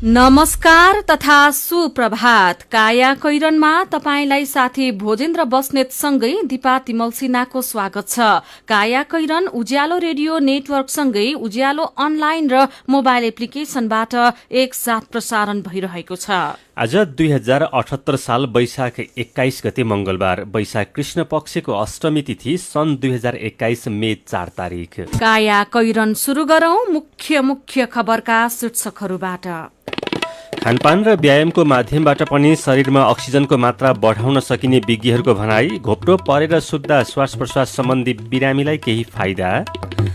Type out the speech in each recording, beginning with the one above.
नमस्कार तथा सुप्रभात। काया कैरनमा तपाईंलाई साथी भोजेन्द्र बस्नेत सँगै दिपा तिमल सिन्हाको स्वागत छ। काया कैरन उज्यालो रेडियो नेटवर्क सँगै उज्यालो अनलाइन र मोबाइल एप्लिकेशनबाट एकसाथ प्रसारण भइरहेको छ। आज 2078 साल वैशाख 21 गते मंगलबार, वैशाख कृष्ण पक्षको अष्टमी तिथि, सन् 2021 मे 4 तारिक। काया कैरन सुरु गरौं मुख्य खबरका शीर्षकहरूबाट। खानपान र व्यायामको माध्यमबाट पनि शरीरमा अक्सिजनको मात्रा बढाउन सकिने विज्ञहरूको भनाई। घोप्टो परेर सुत्दा श्वास प्रश्वास सम्बन्धी बिरामीलाई केही फाइदा।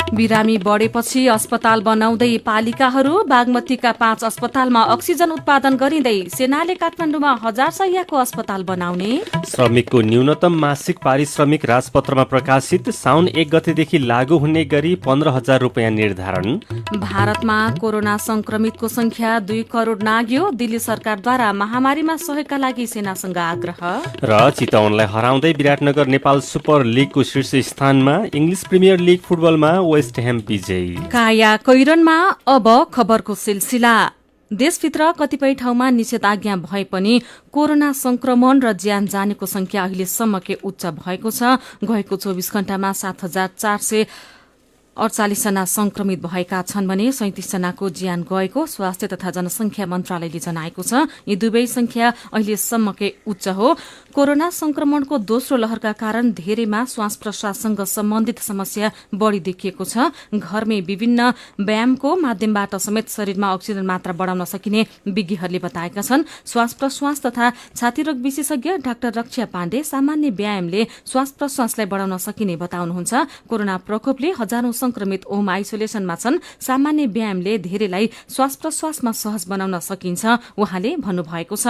बिरामी बढेपछि अस्पताल बनाउँदै पालिकाहरू। बागमतीका 5 अस्पतालमा अक्सिजन उत्पादन गरिँदै सेनाले काठमाडौँमा 1000 शय्याको अस्पताल बनाउने। श्रमिकको न्यूनतम मासिक पारिश्रमिक राजपत्रमा प्रकाशित। साउन 1 गतेदेखि लागू हुने गरी 15,000 रुपियाँ निर्धारण। भारतमा कोरोना संक्रमितको संख्या 2 करोड नाग्यो। दिल्ली सरकारद्वारा महामारीमा सहयोगका लागि सेनासँग आग्रह। र चितवनलाई हराउँदै विराटनगर नेपाल सुपर लिगको शीर्ष स्थानमा। इङ्ग्लिस प्रिमियर लिग फुटबलमा वेस्ट ह्याम विजयी। काया कैरनमा अब खबरको सिलसिला। देशभित्र कतिपय ठाउँमा निषेधाज्ञा भए पनि कोरोना संक्रमण र ज्यान जानेको संख्या अहिलेसम्मकै उच्च भएको छ। गएको 24 घण्टामा 7,448 जना संक्रमित भएका छन् भने 37 जनाको ज्यान गएको स्वास्थ्य तथा जनसंख्या मन्त्रालयले जनाएको छ। यी दुवै संख्या अहिलेसम्मकै उच्च हो। कोरोना संक्रमणको दोस्रो लहरका कारण धेरैमा श्वास प्रश्वाससँग सम्बन्धित समस्या बढ़ी देखिएको छ। घरमै विभिन्न व्यायामको माध्यमबाट समेत शरीरमा अक्सिजन मात्रा बढ़ाउन सकिने विज्ञहरूले बताएका छन्। श्वास प्रश्वास तथा छातीरोग विशेषज्ञ डाक्टर रक्षा पाण्डे सामान्य व्यायामले श्वास प्रश्वासलाई बढ़ाउन सकिने बताउनुहुन्छ। कोरोना प्रकोपले हजारौं संक्रमित होम आइसोलेसनमा छन्। सामान्य व्यायामले धेरैलाई श्वास प्रश्वासमा सहज बनाउन सकिन्छ उहाँले भन्नुभएको छ।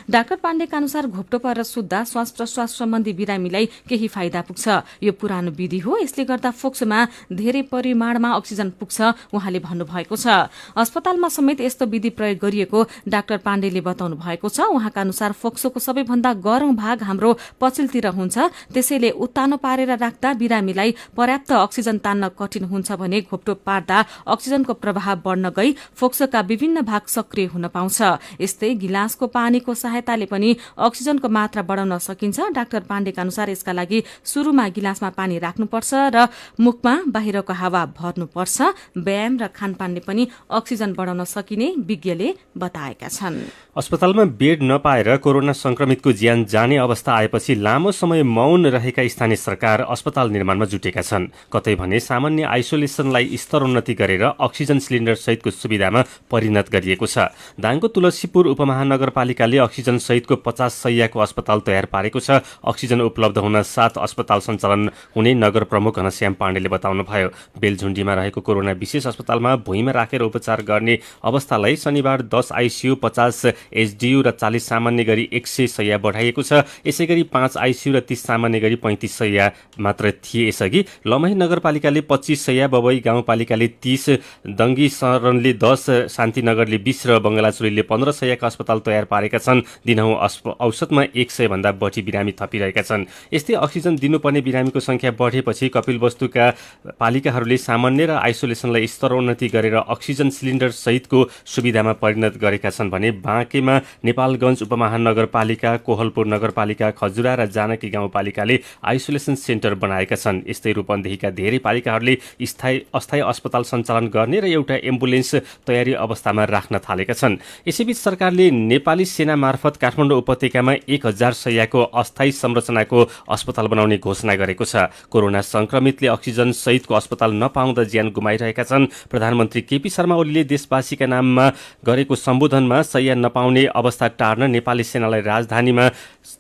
डाक्टर पाण्डेका अनुसार घोप्टो परेर सुत्दा श्वास प्रश्वास सम्बन्धी बिरामीलाई केही फाइदा पुग्छ। यो पुरानो विधि हो, यसले गर्दा फोक्सोमा धेरै परिमाणमा अक्सिजन पुग्छ उहाँले भन्नुभएको छ। अस्पतालमा समेत यस्तो विधि प्रयोग गरिएको डाक्टर पाण्डेले बताउनु भएको छ। उहाँका अनुसार फोक्सोको सबैभन्दा गरौं भाग हाम्रो पछिल्तिर हुन्छ, त्यसैले उत्तानो पारेर राख्दा बिरामीलाई पर्याप्त अक्सिजन तान्न कठिन हुन्छ भने घोप्टो पार्दा अक्सिजनको प्रभाव बढ़न गई फोक्सोका विभिन्न भाग सक्रिय हुन पाउँछ। यस्तै गिलासको पानीको सहायताले पनि अक्सिजनको मात्रा बढ़ाउन सकिन्छ। डाक्टर पाण्डेका अनुसार यसका लागि शुरूमा गिलासमा पानी राख्नुपर्छ र मुखमा बाहिरको हावा भर्नुपर्छ। व्यायाम र खानपानले पनि अक्सिजन बढ़ाउन सकिने विज्ञले बताएका छन्। अस्पतालमा बेड नपाएर कोरोना संक्रमितको ज्यान जाने अवस्था आएपछि लामो समय मौन रहेका स्थानीय सरकार अस्पताल निर्माणमा जुटेका छन्। कतै भने सामान्य आइसोलेसनलाई स्तरोन्नति गरेर अक्सिजन सिलिन्डर सहितको सुविधामा परिणत गरिएको छ। दाङको तुलसीपुर उपमहानगरपालिकाले अक्सिजन सहितको 50 शय्याको अस्पताल तयार पारेको छ। अक्सिजन उपलब्ध हुन 7 अस्पताल सञ्चालन हुने नगर प्रमुख घनश्याम पाण्डेले बताउनुभयो। बेलझुण्डीमा रहेको कोरोना विशेष अस्पतालमा भुइँमा राखेर उपचार गर्ने अवस्थालाई शनिबार 10 आइसियू, 50 एचडीयू र 40 सामान्य गरी 100 शय्या बढाइएको छ। यसैगरी 5 आइसियू र 30 सामान्य गरी 35 शय्या मात्र थिए। यसअघि लमही नगरपालिकाले 25 शय्या, बबई गाउँपालिकाले 30, दङ्गी शरणले 10, शान्तिनगरले 20 र बङ्गलाचुरीले 15 शय्याका अस्पताल तयार पारेका छन्। दिनहुँ औसतमा 100 भन्दा बढी बिरामी थपिरहेका छन्। यस्तै अक्सिजन दिनुपर्ने बिरामीको संख्या बढेपछि कपिलवस्तुका पालिकाहरूले सामान्य र आइसोलेसनलाई स्तरोन्नति गरेर अक्सिजन सिलिन्डर सहितको सुविधामा परिणत गरेका छन् भने बाँकेमा नेपालगञ्ज उपमहानगरपालिका, कोहलपुर नगरपालिका, खजुरा र जानकी गाउँपालिकाले आइसोलेसन सेन्टर बनाएका छन्। यस्तै रूपन्देहीका धेरै पालिकाहरूले अस्थायी अस्पताल सञ्चालन गर्ने र एउटा एम्बुलेन्स तयारी अवस्थामा राख्न थालेका छन्। यसैबीच सरकारले नेपाली सेना मार्फत काठमाडौँ उपत्यकामा 1000 शय्याको अस्थायी संरचनाको अस्पताल बनाउने घोषणा गरेको छ। कोरोना संक्रमितले अक्सिजन सहितको अस्पताल नपाउँदा ज्यान गुमाइरहेका छन्। प्रधानमन्त्री केपी शर्मा ओलीले देशवासीका नाममा गरेको सम्बोधनमा शय्या नपाउने अवस्था टार्न नेपाली सेनालाई राजधानीमा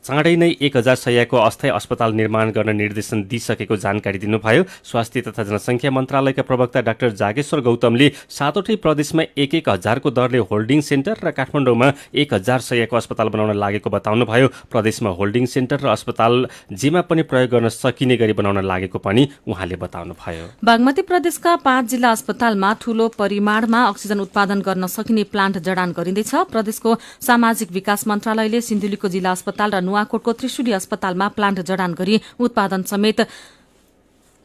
चाँडै नै 1000 शय्याको अस्थायी अस्पताल निर्माण गर्न निर्देशन दिइसकेको जानकारी दिनुभयो। स्वास्थ्य तथा जनसंख्या मन्त्रालयका प्रवक्ता डाक्टर जागेश्वर गौतमले 7वटै प्रदेशमा 1,000 को दरले होल्डिङ सेन्टर र काठमाडौँमा 1000 शय्याको अस्पताल बनाउन लागेको बताउनुभयो। प्रदेशमा होल्डिङ सेन्टर र अस्पताल जेमा पनि प्रयोग गर्न सकिने गरी बनाउन लागेको पनि उहाँले बताउनुभयो। बागमती प्रदेशका 5 जिल्ला अस्पतालमा ठूलो परिमाणमा अक्सिजन उत्पादन गर्न सकिने प्लान्ट जडान गरिँदैछ। प्रदेशको सामाजिक विकास मन्त्रालयले सिन्धुलीको जिल्ला अस्पताल र नुवाकोटको त्रिशुली अस्पतालमा प्लान्ट जडान गरी उत्पादन समेत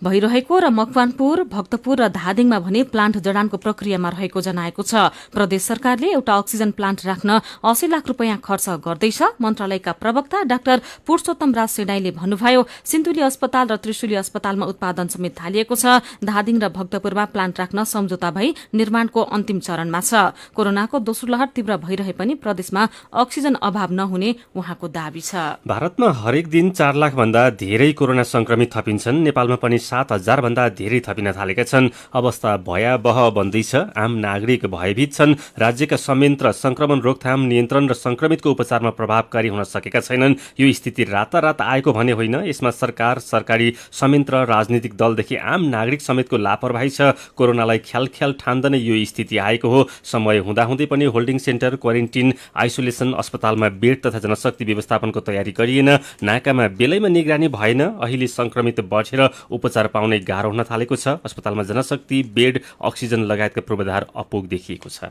भइरहेको र मकवानपुर, भक्तपुर र धादिङमा भने प्लान्ट जडानको प्रक्रियामा रहेको जनाएको छ। प्रदेश सरकारले एउटा अक्सिजन प्लान्ट राख्न 80 लाख रुपियाँ खर्च गर्दैछ। मन्त्रालयका प्रवक्ता डाक्टर पुरुषोत्तम राज सेनाईले भन्नुभयो, सिन्धुली अस्पताल र त्रिशुली अस्पतालमा उत्पादन समेत थालिएको छ। धादिङ र भक्तपुरमा प्लान्ट राख्न सम्झौता भई निर्माणको अन्तिम चरणमा छ। कोरोनाको दोस्रो लहर तीव्र भइरहे पनि प्रदेशमा अक्सिजन अभाव नहुने उहाँको दावी छ। भारतमा हरेक दिन 4 लाख भन्दा धेरै कोरोना संक्रमित थपिन्छन्। नेपालमा पनि 7,000 भन्दा धेरै थपिन थालेका छन्। अवस्था भयावह बन्दैछ। आम नागरिक भयभीत छन्। राज्यका संयन्त्र संक्रमण रोकथाम, नियन्त्रण र संक्रमितको उपचारमा प्रभावकारी हुन सकेका छैनन्। यो स्थिति रातारात आएको भने होइन। यसमा सरकार, सरकारी संयन्त्र, राजनीतिक दलदेखि आम नागरिक समेतको लापरवाही छ। कोरोनालाई ख्याल ठान्दा नै यो स्थिति आएको हो। समय हुँदाहुँदै पनि होल्डिङ सेन्टर, क्वारेन्टिन, आइसोलेसन, अस्पतालमा बेड तथा जनशक्ति व्यवस्थापनको तयारी गरिएन। नाकामा बेलैमा निगरानी भएन। अहिले संक्रमित बढेर उपचार पाउने गाह्रो हुन थालेको छ। अस्पतालमा जनशक्ति, बेड, अक्सिजन लगायतका पूर्वाधार अपुग देखिएको छ।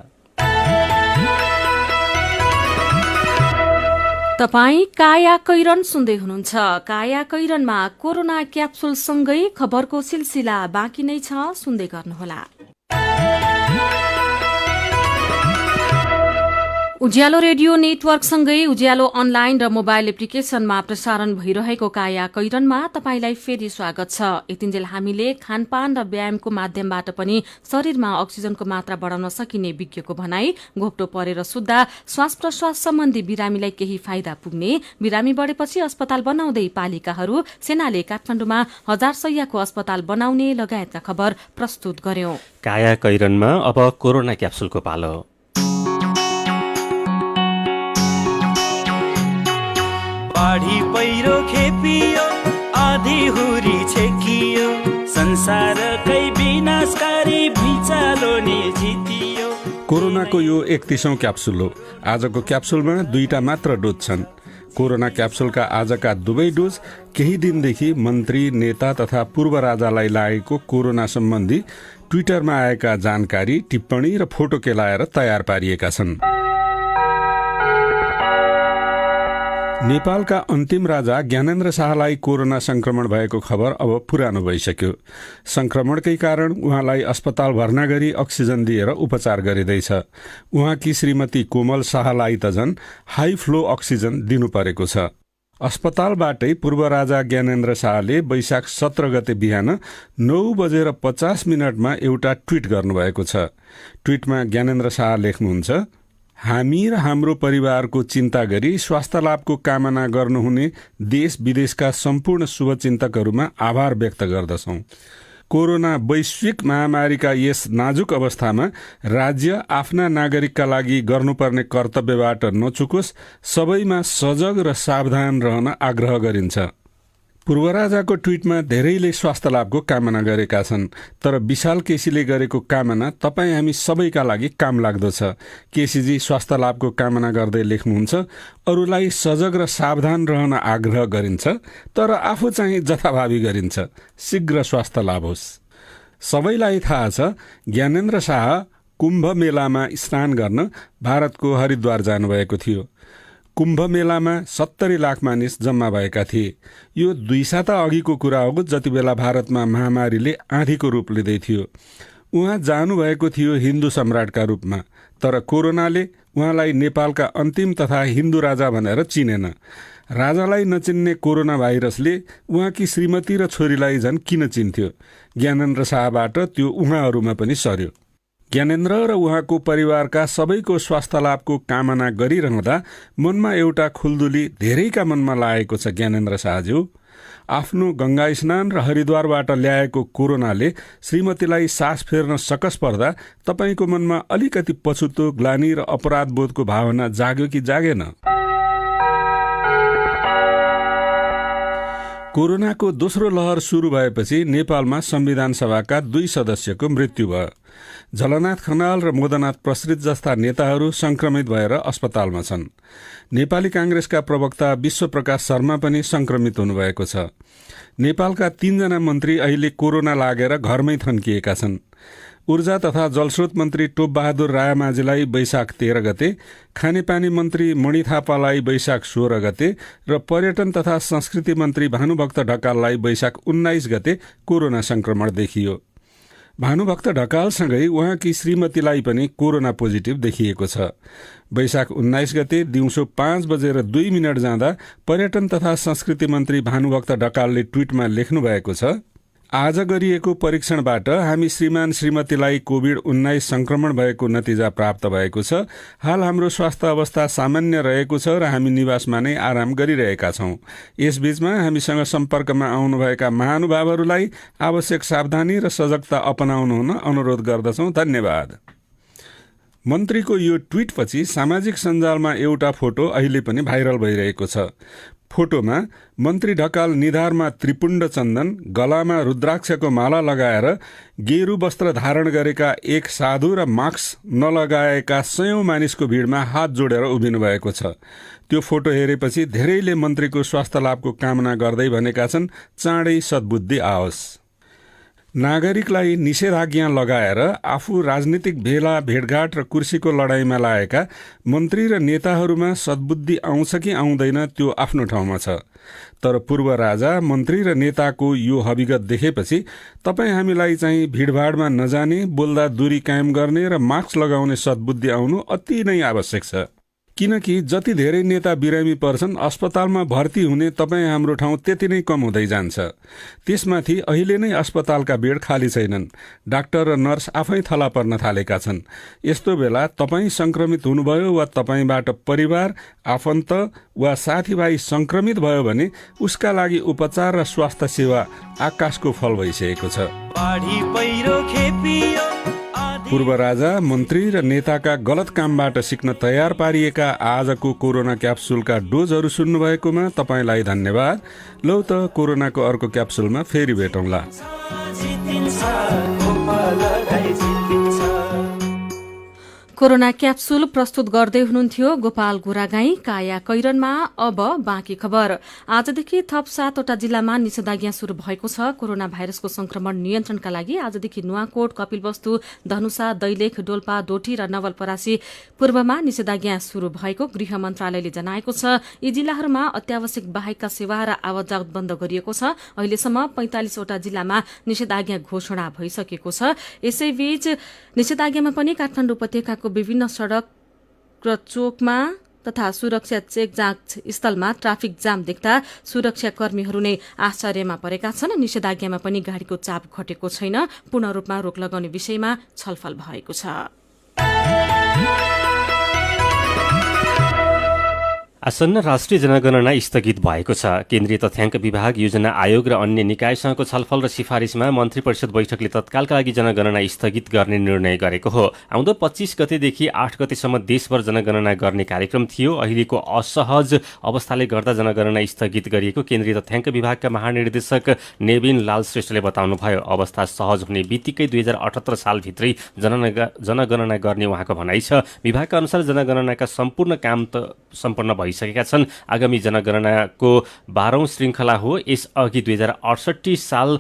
तपाई काया कैरन सुन्दै हुनुहुन्छ। काया कैरनमा कोरोना क्याप्सुलसँगै खबरको सिलसिला बाँकी नै छ, सुन्दै गर्नुहोला। उज्यालो रेडियो नेटवर्कसँगै उज्यालो अनलाइन र मोबाइल एप्लिकेशनमा प्रसारण भइरहेको काया कैरनमा तपाईलाई फेरि स्वागत छ। यतिन्जेल हामीले खानपान र व्यायामको माध्यमबाट पनि शरीरमा अक्सिजनको मात्रा बढाउन सकिने विज्ञको भनाई, घोप्टो परेर सुत्दा श्वास प्रश्वास सम्बन्धी बिरामीलाई केही फाइदा पुग्ने, बिरामी बढेपछि अस्पताल बनाउँदै पालिकाहरू, सेनाले काठमाडौँमा 1000 शय्याको अस्पताल बनाउने लगायतका खबर प्रस्तुत गर्यौं। काया कैरनमा अब कोरोना क्याप्सुलको पालो। बाढी पहिरो खेपियो, आधी हुरी छेकियो, संसारकै विनाशकारी भुइँचालो नि जितियो। कोरोनाको यो 31औं क्याप्सुल हो। आजको क्याप्सुलमा 2टा मात्र डोज छन्। कोरोना क्याप्सुलका आजका दुवै डोज केही दिनदेखि मन्त्री, नेता तथा पूर्व राजालाई लागेको कोरोना सम्बन्धी ट्विटरमा आएका जानकारी, टिप्पणी र फोटो केलाएर तयार पारिएका छन्। नेपालका अन्तिम राजा ज्ञानेन्द्र शाहलाई कोरोना संक्रमण भएको खबर अब पुरानो भइसक्यो। संक्रमणकै कारण उहाँलाई अस्पताल भर्ना गरी अक्सिजन दिएर उपचार गरिँदैछ। उहाँकी श्रीमती कोमल शाहलाई त झन् हाई फ्लो अक्सिजन दिनु परेको छ। अस्पतालबाटै पूर्व राजा ज्ञानेन्द्र शाहले वैशाख 17 गते बिहान 9:50 एउटा ट्विट गर्नुभएको छ। ट्विटमा ज्ञानेन्द्र शाह लेख्नुहुन्छ, हामी र हाम्रो परिवारको चिन्ता गरी स्वास्थ्य लाभको कामना गर्नुहुने देश विदेशका सम्पूर्ण शुभचिन्तकहरूमा आभार व्यक्त गर्दछौं। कोरोना वैश्विक महामारीका यस नाजुक अवस्थामा राज्य आफ्ना नागरिकका लागि गर्नुपर्ने कर्तव्यबाट नचुकोस्, सबैमा सजग र सावधान रहन आग्रह गरिन्छ। पूर्व राजाको ट्विटमा धेरैले स्वास्थ्य लाभको कामना गरेका छन्, तर विशाल केसीले गरेको कामना तपाईँ हामी सबैका लागि काम लाग्दो छ। केसीजी स्वास्थ्य लाभको कामना गर्दै लेख्नुहुन्छ, अरूलाई सजग र सावधान रहन आग्रह गरिन्छ, तर आफू चाहिँ जथाभावी गरिन्छ। शीघ्र स्वास्थ्य लाभ होस्। सबैलाई थाहा छ, ज्ञानेन्द्र शाह कुम्भ मेलामा स्नान गर्न भारतको हरिद्वार जानुभएको थियो। कुम्भ मेलामा 70 लाख मानिस जम्मा भएका थिए। यो 2 साता अघिको कुरा हो, जति बेला भारतमा महामारीले आँधीको रूप लिँदै थियो। उहाँ जानुभएको थियो हिन्दू सम्राटका रूपमा, तर कोरोनाले उहाँलाई नेपालका अन्तिम तथा हिन्दू राजा भनेर चिनेन। राजालाई नचिन्ने कोरोना भाइरसले उहाँकी श्रीमती र छोरीलाई झन् किन चिन्थ्यो? ज्ञानेन्द्र शाहबाट त्यो उहाँहरूमा पनि सर्यो। ज्ञानेन्द्र र उहाँको परिवारका सबैको स्वास्थ्य लाभको कामना गरिरहँदा मनमा एउटा खुल्दुली धेरैका मनमा लागेको छ। ज्ञानेन्द्र शाहज्यू, आफ्नो गंगा स्नान र हरिद्वारबाट ल्याएको कोरोनाले श्रीमतीलाई सास फेर्न सकस पर्दा तपाईको मनमा अलिकति पछुतो, ग्लानी र अपराध बोधको भावना जाग्यो कि जागेन? कोरोनाको दोस्रो लहर सुरु भएपछि नेपालमा संविधान सभाका 2 सदस्यको मृत्यु भयो। झलनाथ खनाल र मोदनाथ प्रसृत जस्ता नेताहरू संक्रमित भएर अस्पतालमा छन्। नेपाली कांग्रेसका प्रवक्ता विश्वप्रकाश शर्मा पनि संक्रमित हुनुभएको छ। नेपालका 3 जना मन्त्री अहिले कोरोना लागेर घरमै थन्किएका छन्। ऊर्जा तथा जलस्रोत मन्त्री टोपबहादुर रायमाझीलाई वैशाख 13 गते, खानेपानी मन्त्री मणि थापालाई वैशाख 16 गते र पर्यटन तथा संस्कृति मन्त्री भानुभक्त ढकाललाई वैशाख 19 गते कोरोना संक्रमण देखियो। भानुभक्त ढकालसँगै उहाँकी श्रीमतीलाई पनि कोरोना पोजिटिभ देखिएको छ। वैशाख 19 गते दिउँसो 5:02 जाँदा पर्यटन तथा संस्कृति मन्त्री भानुभक्त ढकालले ट्वीटमा लेख्नु भएको छ, आज गरिएको परीक्षणबाट हामी श्रीमान श्रीमतीलाई कोभिड-19 संक्रमण भएको नतिजा प्राप्त भएको छ। हाल हाम्रो स्वास्थ्य अवस्था सामान्य रहेको छ र हामी निवासमा नै आराम गरिरहेका छौं। यसबीचमा हामीसँग सम्पर्कमा आउनुभएका महानुभावहरूलाई आवश्यक सावधानी र सजगता अपनाउनु हुन अनुरोध गर्दछौं। धन्यवाद। मन्त्रीको यो ट्वीटपछि सामाजिक सञ्जालमा एउटा फोटो अहिले पनि भाइरल भइरहेको छ। फोटोमा मन्त्री ढकाल निधारमा त्रिपुण्ड चन्दन, गलामा रुद्राक्षको माला लगाएर गेरु वस्त्र धारण गरेका एक साधु र मास्क नलगाएका सयौं मानिसको भिडमा हात जोडेर उभिनु भएको छ। त्यो फोटो हेरेपछि धेरैले मन्त्रीको स्वास्थ्य लाभको कामना गर्दै भनेका छन्, चाँडै सद्बुद्धि आओस्। नागरिकलाई निषेधाज्ञा लगाएर आफू राजनीतिक भेला भेटघाट र कुर्सीको लडाईँमा लागेका मन्त्री र नेताहरूमा सद्बुद्धि आउँछ कि आउँदैन त्यो आफ्नो ठाउँमा छ। तर पूर्व राजा, मन्त्री र नेताको यो हविगत देखेपछि तपाईँ हामीलाई चाहिँ भिडभाडमा नजाने, बोल्दा दूरी कायम गर्ने र मास्क लगाउने सद्बुद्धि आउनु अति नै आवश्यक छ। किनकि जति धेरै नेता बिरामी पर्छन्, अस्पतालमा भर्ती हुने तपाईँ हाम्रो ठाउँ त्यति नै कम हुँदै जान्छ। त्यसमाथि अहिले नै अस्पतालका बेड खाली छैनन्। डाक्टर र नर्स आफै थला पर्न थालेका छन्। यस्तो बेला तपाईँ संक्रमित हुनुभयो वा तपाईँबाट परिवार, आफन्त वा साथीभाइ संक्रमित भयो भने उसका लागि उपचार र स्वास्थ्य सेवा आकाशको फल भइसकेको छ। पूर्व राजा, मन्त्री र नेताका गलत कामबाट सिक्न तयार पारिएका आजको कोरोना क्याप्सुलका डोजहरू सुन्नुभएकोमा तपाईलाई धन्यवाद। लौ त कोरोनाको अर्को क्याप्सुलमा फेरि भेटौँला। कोरोना क्याप्सुल प्रस्तुत गर्दै हुनुहुन्थ्यो गोपाल गुरागाई। काया कैरनमा अब बाँकी खबर। आजदेखि थप 7वटा जिल्लामा निषेधाज्ञा शुरू भएको छ। कोरोना भाइरसको संक्रमण नियन्त्रणका लागि आजदेखि नुवाकोट, कपिलवस्तु, धनुषा, दैलेख, डोल्पा, डोटी र नवलपरासी पूर्वमा निषेधाज्ञा शुरू भएको गृह मन्त्रालयले जनाएको छ। यी जिल्लाहरूमा अत्यावश्यक बाहेकका सेवा र आवतजावत बन्द गरिएको छ। अहिलेसम्म 45वटा जिल्लामा निषेधाज्ञा घोषणा भइसकेको छ। यसैबीच निषेधाज्ञामा पनि काठमाडौँ उपत्यकाको विभिन्न सड़क र चोकमा तथा सुरक्षा चेक जाँच स्थलमा ट्राफिक जाम देख्दा सुरक्षाकर्मीहरू नै आश्चर्यमा परेका छन्। निषेधाज्ञामा पनि गाड़ीको चाप घटेको छैन। पूर्ण रूपमा रोक लगाउने विषयमा छलफल भएको छ। आसन्न राष्ट्रिय जनगणना स्थगित भएको छ। केन्द्रीय तथ्याङ्क विभाग, योजना आयोग र अन्य निकायसँगको छलफल र सिफारिसमा मन्त्री परिषद बैठकले तत्कालका लागि जनगणना स्थगित गर्ने निर्णय गरेको हो। आउँदो 25 गतेदेखि 8 गतेसम्म देशभर जनगणना गर्ने कार्यक्रम थियो। अहिलेको असहज अवस्थाले गर्दा जनगणना स्थगित गरिएको केन्द्रीय तथ्याङ्क विभागका महानिर्देशक नेबिन लाल श्रेष्ठले बताउनुभयो। अवस्था सहज हुने बित्तिकै 2078 सालभित्रै जनगणना गर्ने उहाँको भनाइ छ। विभागका अनुसार जनगणनाका सम्पूर्ण काम त सम्पन्न भइसकेका छन्। आगामी जनगणनाको 12औं श्रृङ्खला हो। यसअघि 2068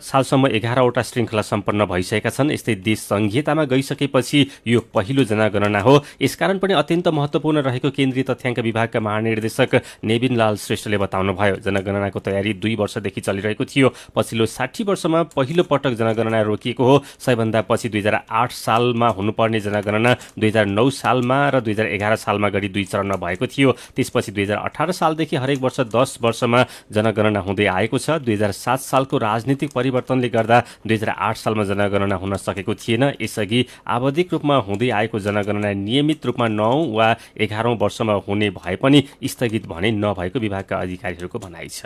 सालसम्म 11वटा श्रृङ्खला सम्पन्न भइसकेका छन्। यस्तै देश संघीयतामा गइसकेपछि यो पहिलो जनगणना हो। यसकारण पनि अत्यन्त महत्त्वपूर्ण रहेको केन्द्रीय तथ्याङ्क विभागका महानिर्देशक नेबिन लाल श्रेष्ठले बताउनुभयो। जनगणनाको तयारी 2 वर्षदेखि चलिरहेको थियो। पछिल्लो 60 वर्षमा पहिलो पटक जनगणना रोकिएको हो। सबैभन्दा पछि 2008 सालमा हुनुपर्ने जनगणना 2009 सालमा र 2011 सालमा गरी 2 चरणमा भएको थियो। त्यसपछि 2018 सालदेखि हरेक वर्ष 10 वर्षमा जनगणना हुँदै आएको छ। 2007 सालको राजनीतिक परिवर्तनले गर्दा 2008 सालमा जनगणना हुन सकेको थिएन। यसअघि आवधिक रूपमा हुँदै आएको जनगणना नियमित रूपमा 9 वा 11औं वर्षमा हुने भए पनि स्थगित भने नभएको विभागका अधिकारीहरूको भनाइ छ।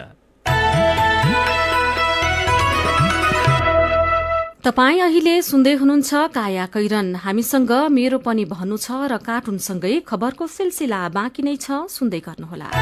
तपाई अहिले सुन्दै हुनुहुन्छ काया कैरन। हामीसँग मेरो पनि भन्नु छ र कार्टुनसँगै खबरको सिलसिला बाँकी नै छ, सुन्दै गर्नुहोला।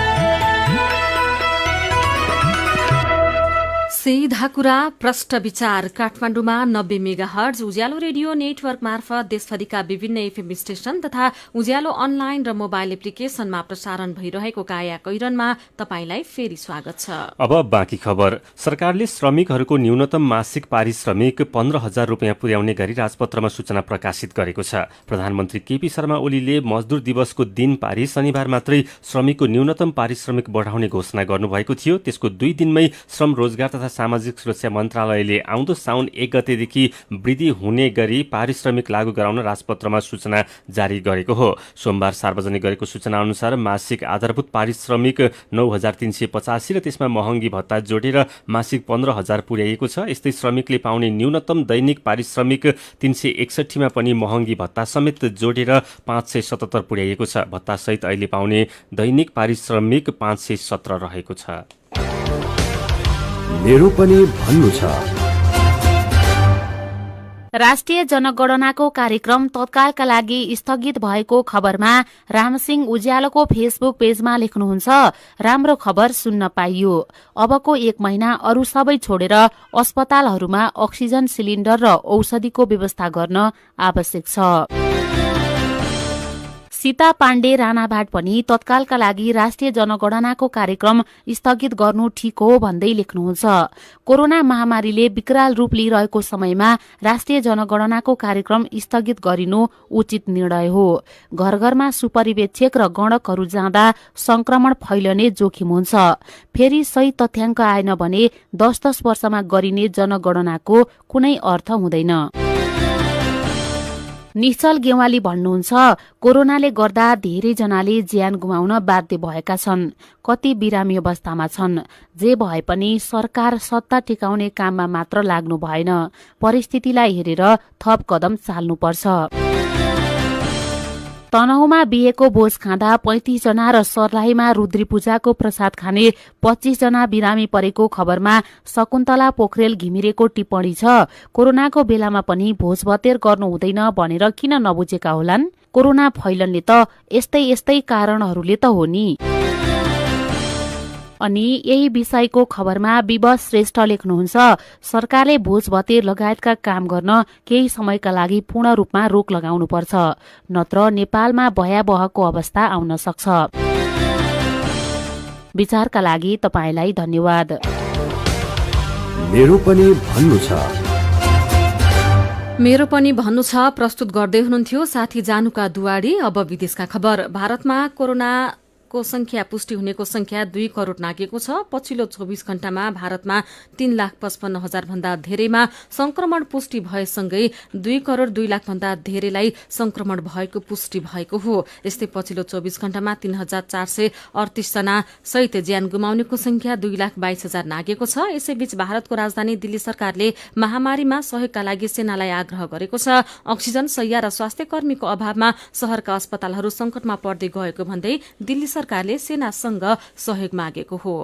सीधा कुरा प्रष्ट विचार काठमाडौँमा 90 मेगाहर्ज उज्यालो रेडियो नेटवर्क मार्फत देशभरिका विभिन्न एफएम स्टेशन तथा उज्यालो अनलाइन र मोबाइल एप्लिकेशनमा प्रसारण भइरहेको काया कैरनमा तपाईंलाई फेरि स्वागत छ। अब बाँकी खबर। सरकारले श्रमिकहरूको न्यूनतम मासिक पारिश्रमिक 15,000 रुपियाँ पुर्याउने गरी राजपत्रमा सूचना प्रकाशित गरेको छ। प्रधानमन्त्री केपी शर्मा ओलीले मजदूर दिवसको दिन पारी शनिबार मात्रै श्रमिकको न्यूनतम पारिश्रमिक बढाउने घोषणा गर्नुभएको थियो। त्यसको 2 दिनमै श्रम रोजगार तथा सामाजिक सुरक्षा मन्त्रालयले आउँदो साउन 1 गतेदेखि वृद्धि हुने गरी पारिश्रमिक लागू गराउन राजपत्रमा सूचना जारी गरेको हो। सोमबार सार्वजनिक गरेको सूचना अनुसार मासिक आधारभूत पारिश्रमिक 9,385 र त्यसमा महँगी भत्ता जोडेर मासिक 15,000 पुर्याइएको छ। यस्तै श्रमिकले पाउने न्यूनतम दैनिक पारिश्रमिक 361 मा पनि महँगी भत्ता समेत जोडेर 577 पुर्याइएको छ। भत्ता सहित अहिले पाउने दैनिक पारिश्रमिक 517 रहेको छ। मेरो पनि भन्नु छ। राष्ट्रिय जनगणनाको कार्यक्रम तत्कालका लागि स्थगित भएको खबरमा रामसिंह उज्यालोको फेसबुक पेजमा लेख्नुहुन्छ, राम्रो खबर सुन्न पाइयो। अबको 1 महिना अरू सबै छोडेर अस्पतालहरूमा अक्सिजन सिलिन्डर र औषधिको व्यवस्था गर्न आवश्यक छ। सीता पाण्डे राणाबाट पनि तत्कालका लागि राष्ट्रिय जनगणनाको कार्यक्रम स्थगित गर्नु ठिक हो भन्दै लेख्नुहुन्छ। कोरोना महामारीले विकराल रूप लिइरहेको समयमा राष्ट्रिय जनगणनाको कार्यक्रम स्थगित गरिनु उचित निर्णय हो। घर घरमा सुपरिवेक्षक र गणकहरू जाँदा संक्रमण फैलने जोखिम हुन्छ। फेरि सही तथ्याङ्क आएन भने 10-10 वर्षमा गरिने जनगणनाको कुनै अर्थ हुँदैन। निश्चल गेवाली भन्नुहुन्छ, कोरोनाले गर्दा धेरैजनाले ज्यान गुमाउन बाध्य भएका छन्। कति बिरामी अवस्थामा छन्। जे भए पनि सरकार सत्ता टिकाउने काममा मात्र लाग्नु भएन। परिस्थितिलाई हेरेर थप कदम चाल्नुपर्छ। तनहुँमा बिहेको भोज खाँदा 35 जना र सर्लाहीमा रुद्री पूजाको प्रसाद खाने 25 जना बिरामी परेको खबरमा शकुन्तला पोखरेल घिमिरेको टिप्पणी छ, कोरोनाको बेलामा पनि भोज भतेर गर्नु हुँदैन भनेर किन नबुझेका होलान्? कोरोना फैलन्ने त यस्तै कारणहरूले त हो नि। अनि यही विषयको खबरमा विवश श्रेष्ठ लेख्नुहुन्छ, सरकारले भोज भतेर लगायतका काम गर्न केही समयका लागि पूर्ण रूपमा रोक लगाउनुपर्छ, नत्र नेपालमा भयावहको अवस्था आउन सक्छ। विचारका लागि तपाईलाई धन्यवाद। मेरो पनि भन्नु छ। मेरो पनि भन्नु छ प्रस्तुत गर्दै हुनुहुन्थ्यो साथी जानुका दुवाडी। अब विदेशका खबर। भारतमा कोरोना संख्या पुष्टि हुनेको संख्या 2 करोड़ नागेको छ। पछिल्लो 24 घण्टामा भारतमा 3,55,000 भन्दा धेरैमा संक्रमण पुष्टि भएसँगै 2 करोड़ 2 लाख भन्दा धेरैलाई संक्रमण भएको पुष्टि भएको हो। यस्तै पछिल्लो 24 घण्टामा 3,438 जना सहित ज्यान गुमाउनेको संख्या 2,22,000 नागेको छ। यसैबीच भारतको राजधानी दिल्ली सरकारले महामारीमा सहयोगका लागि सेनालाई आग्रह गरेको छ। अक्सिजन शैय्या र स्वास्थ्य कर्मीको अभावमा शहरका अस्पतालहरू संकटमा पर्दै गएको भन्दै दिल्ली सरकारले सेनासँग सहयोग मागेको हो।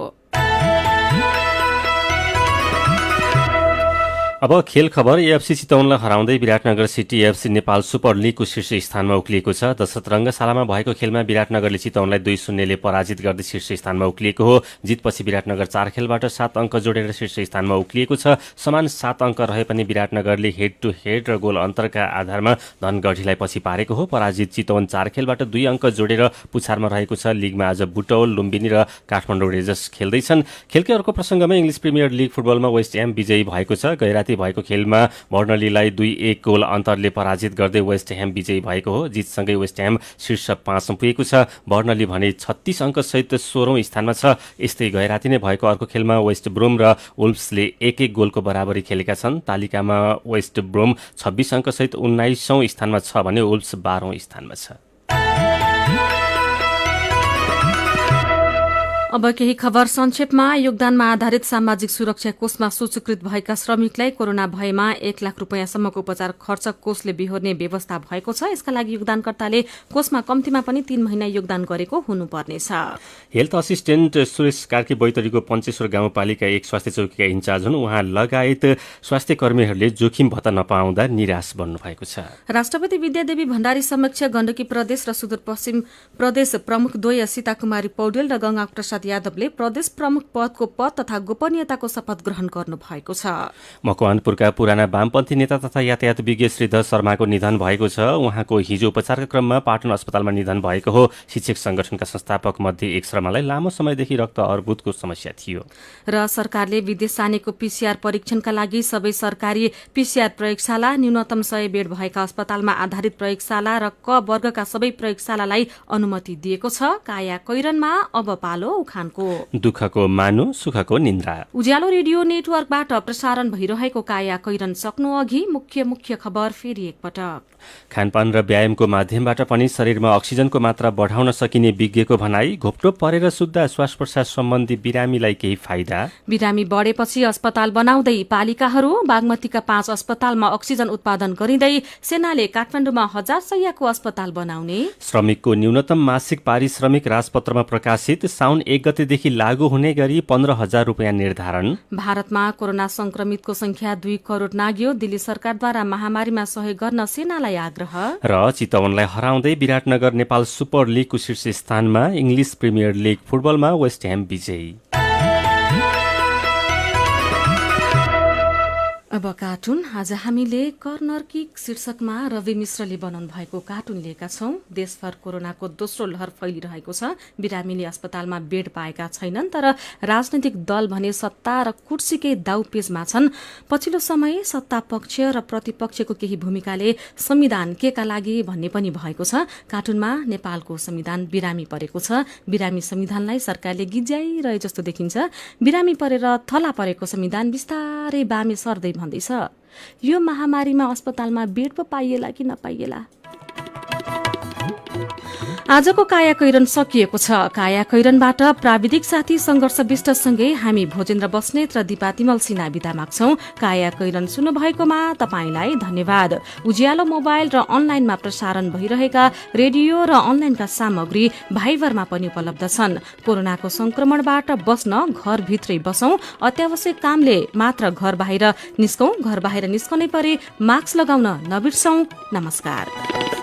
अब खेल खबर। एएफसी चितवनलाई हराउँदै Biratnagar city FC Nepal super लिगको शीर्ष स्थानमा उक्लिएको छ। दशरथ रंगशालामा भएको खेलमा विराटनगरले चितवनलाई 2-0 ले पराजित गर्दै शीर्ष स्थानमा उक्लिएको हो। जितपछि विराटनगर 4 खेलबाट 7 अङ्क जोडेर शीर्ष स्थानमा उक्लिएको छ। समान 7 अङ्क रहे पनि विराटनगरले हेड टु हेड र गोल अन्तरका आधारमा धनगढीलाई पछि पारेको हो। पराजित चितवन 4 खेलबाट 2 अङ्क जोडेर पुछारमा रहेको छ। लिगमा आज बुटौल, लुम्बिनी र काठमाडौँ रेजर्स खेल्दैछन्। खेलकै अर्को प्रसङ्गमा इङ्ग्लिस प्रिमियर लिग फुटबलमा वेस्ट ह्याम विजयी भएको छ। गैराती भएको खेलमा बर्नलीलाई 2-1 गोल अन्तरले पराजित गर्दै वेस्ट ह्याम विजयी भएको हो। जितसँगै वेस्ट ह्याम शीर्ष 5 मा पुगेको छ। बर्नली भने 36 अङ्क सहित 16औं स्थानमा छ। यस्तै गैराती नै भएको अर्को खेलमा वेस्ट ब्रोम र वुल्फ्सले 1-1 गोलको बराबरी खेलेका छन्। तालिकामा वेस्ट ब्रोम 26 अङ्क सहित 19औं स्थानमा छ भने वुल्फ्स 12औं स्थानमा छ। अब केही खबर संक्षेपमा। योगदानमा आधारित सामाजिक सुरक्षा कोषमा सूचीकृत भएका श्रमिकलाई कोरोना भएमा 1 लाख रुपियाँसम्मको उपचार खर्च कोषले बिहोर्ने व्यवस्था भएको छ। यसका लागि योगदानकर्ताले कोषमा कम्तीमा पनि 3 महिना योगदान गरेको हुनुपर्नेछ। हेल्थ असिस्टेन्ट सुरेश कार्की बैतडीको पञ्चेश्वर गाउँपालिका 1 स्वास्थ्य चौकीका इन्चार्ज हुन्। उहाँ लगायत स्वास्थ्य कर्मीहरूले जोखिम भत्ता नपाउँदा निराश बन्नु भएको छ। राष्ट्रपति विद्यादेवी भण्डारी समक्ष गण्डकी प्रदेश र सुदूरपश्चिम प्रदेश प्रमुख द्वय सीता कुमारी पौडेल र गंगा प्रसाद प्रसाद यादवले प्रदेश प्रमुख पदको पद तथा गोपनीयताको शपथ ग्रहण गर्नुभएको छ। मकवानपुरका पुराना वामपन्थी नेता तथा यातायात विज्ञ श्रीधर शर्माको निधन भएको छ। उहाँको हिजो उपचारका क्रममा पाटन अस्पतालमा निधन भएको हो। शिक्षक संगठनका संस्थापक मध्ये एक शर्मालाई लामो समयदेखि रक्त अर्बुदको समस्या थियो र सरकारले विदेश जानेको पीसीआर परीक्षणका लागि सबै सरकारी पीसीआर प्रयोगशाला, न्यूनतम 100 बेड भएका अस्पतालमा आधारित प्रयोगशाला र क वर्गका सबै प्रयोगशालालाई अनुमति दिएको छ। काया कैरनमा अब पालो उखानको। दुःखको मानु, सुखको निन्द्रा। उज्यालो रेडियो नेटवर्कबाट प्रसारण भइरहेको काया कैरन सक्नु अघि मुख्य खबर फेरि एकपटक। खानपान र व्यायामको माध्यमबाट पनि शरीरमा अक्सिजनको मात्रा बढाउन सकिने विज्ञको भनाई। घोप्टो परेर सुत्दा श्वास प्रश्वास सम्बन्धी बिरामीलाई केही फाइदा। बिरामी बढेपछि अस्पताल बनाउँदै पालिकाहरू। बागमतीका 5 अस्पतालमा अक्सिजन उत्पादन गरिँदै सेनाले काठमाडौँमा 1000 शय्याको अस्पताल बनाउने। श्रमिकको न्यूनतम मासिक पारिश्रमिक राजपत्रमा प्रकाशित। साउन 1 गतेदेखि लागू हुने गरी 15,000 रुपियाँ निर्धारण। भारतमा कोरोना संक्रमितको संख्या 2 करोड नाग्यो। दिल्ली सरकारद्वारा महामारीमा सहयोग गर्न सेनालाई आग्रह। र चितवनलाई हराउँदै विराटनगर नेपाल सुपर लिगको शीर्ष स्थानमा। इङ्ग्लिस प्रिमियर लिग फुटबलमा वेस्ट ह्याम विजयी। अब कार्टुन। आज हामीले कर्नर किक शीर्षकमा रवि मिश्रले बनाउनु भएको कार्टुन लिएका छौं। देशभर कोरोनाको दोस्रो लहर फैलिरहेको छ। बिरामीले अस्पतालमा बेड पाएका छैनन्, तर राजनैतिक दल भने सत्ता र कुर्सीकै दाउपेचमा छन्। पछिल्लो समय सत्ता पक्ष र प्रतिपक्षको केही भूमिकाले संविधान केका लागि भन्ने पनि भएको छ। कार्टुनमा नेपालको संविधान बिरामी परेको छ। बिरामी संविधानलाई सरकारले गिज्याइरहे जस्तो देखिन्छ। बिरामी परेर थला परेको संविधान बिस्तारै बामे सर्दै भन्दैछ। यो महामारीमा अस्पतालमा बेड पो पाइएला कि नपाइएला। आजको काया कैरन सकिएको छ। काया कैरनबाट प्राविधिक साथी संघर्ष विष्टसँगै हामी भोजेन्द्र बस्नेत र दिपा तिमल सिन्हा बिदा माग्छौं। काया कैरन सुन्नु भएकोमा तपाईंलाई धन्यवाद। उज्यालो मोबाइल र अनलाइनमा प्रसारण भइरहेका रेडियो र अनलाइनका सामग्री भाइबरमा पनि उपलब्ध छन्। कोरोनाको संक्रमणबाट बस्न घरभित्रै बसौं। अत्यावश्यक कामले मात्र घर बाहिर निस्कौं। घर बाहिर निस्कनै परे मास्क लगाउन नबिर्सौं। नमस्कार।